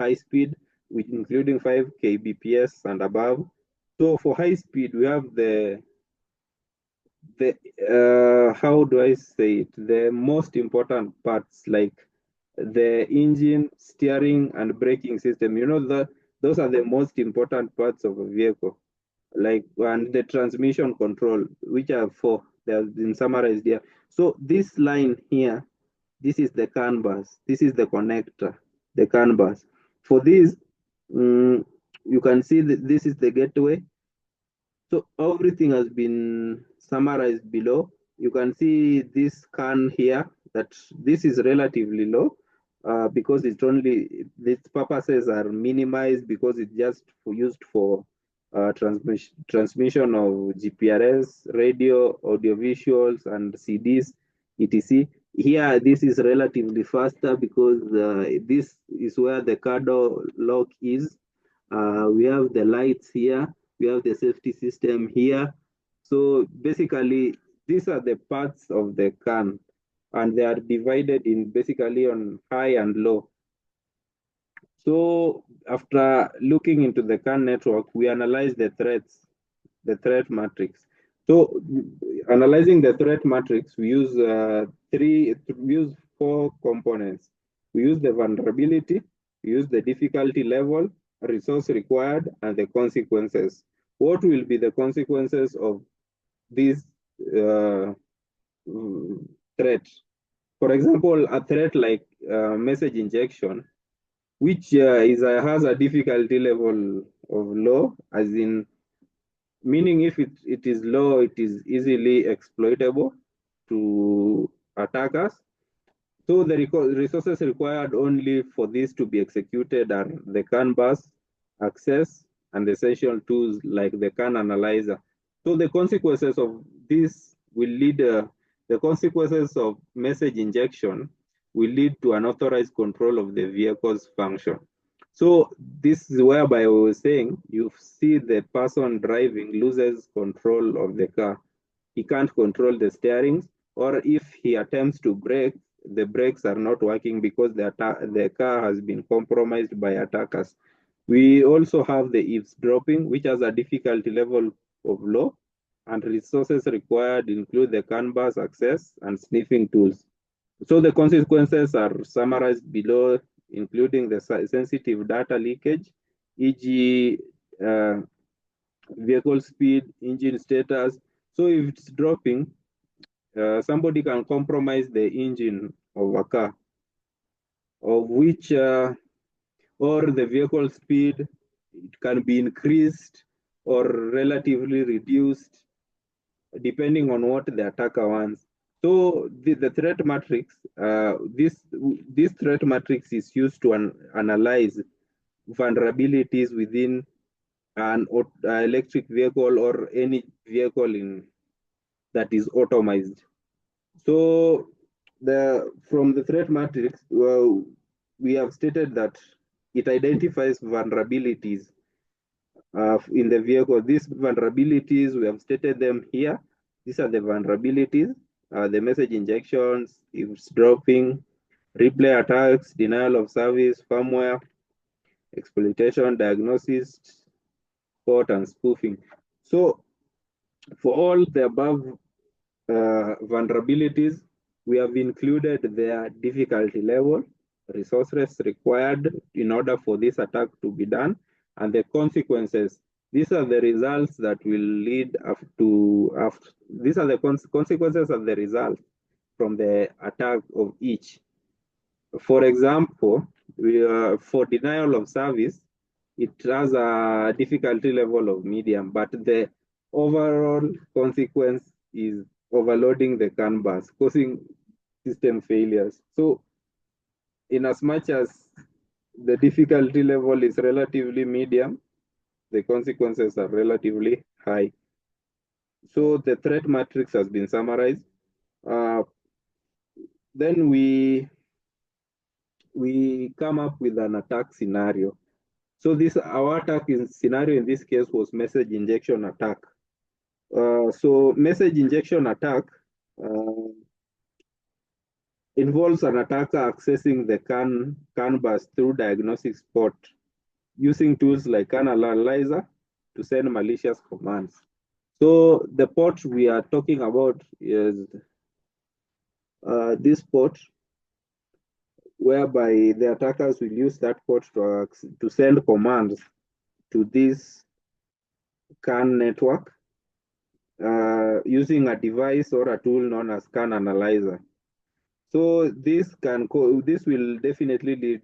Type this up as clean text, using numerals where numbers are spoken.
high speed, including 5 kbps and above. So for high speed, we have the how do I say it? The most important parts like the engine, steering, and braking system. You know that those are the most important parts of a vehicle. Like and the transmission control, which are four. They have been summarized here. So this line here, this is the CAN bus. This is the connector, the CAN bus. For this, you can see that this is the gateway. So everything has been summarized below. You can see this CAN here, that this is relatively low because it's only, its purposes are minimized because it's just used for transmission of GPRS, radio, audio visuals, and CDs, etc. Here, this is relatively faster because this is where the car door lock is. We have the lights here, we have the safety system here. So basically, these are the parts of the CAN, and they are divided in basically on high and low. So after looking into the CAN network, we analyze the threats, the threat matrix. So analyzing the threat matrix, we use we use four components. We use the vulnerability, we use the difficulty level, resource required, and the consequences. What will be the consequences of this uh, threat? For example, a threat like message injection, which has a difficulty level of low, as in meaning if it is low, it is easily exploitable to attackers. So the resources required only for this to be executed are the CAN bus, access, and essential tools like the CAN analyzer. So the consequences of this will lead, the consequences of message injection will lead to unauthorized control of the vehicle's function. So this is whereby I was saying you see the person driving loses control of the car. He can't control the steering, or if he attempts to brake, the brakes are not working because the car has been compromised by attackers. We also have the eavesdropping, which has a difficulty level of low, and resources required include the CAN bus access and sniffing tools. So the consequences are summarized below, including the sensitive data leakage, e.g. Vehicle speed, engine status. So if it's dropping, somebody can compromise the engine of a car, of which, or the vehicle speed, it can be increased or relatively reduced, depending on what the attacker wants. So the threat matrix, this threat matrix is used to analyze vulnerabilities within an electric vehicle or any vehicle that is automized. So from the threat matrix, we have stated that it identifies vulnerabilities in the vehicle. These vulnerabilities, we have stated them here. These are the vulnerabilities, the message injections, eavesdropping, replay attacks, denial of service, firmware, exploitation, diagnosis, sport, and spoofing. So for all the above vulnerabilities, we have included their difficulty level, resources required in order for this attack to be done, and the consequences. These are the results that will lead after these are the consequences of the result from the attack of each. For example, for denial of service, it has a difficulty level of medium, but the overall consequence is overloading the CAN bus, causing system failures. So in as much as the difficulty level is relatively medium, the consequences are relatively high. So the threat matrix has been summarized. Uh, then we come up with an attack scenario. So this our attack scenario in this case was message injection attack. So message injection attack, uh, involves an attacker accessing the CAN bus through diagnostics port using tools like CAN analyzer to send malicious commands. So the port we are talking about is this port, whereby the attackers will use that port to send commands to this CAN network using a device or a tool known as CAN analyzer. So this will definitely lead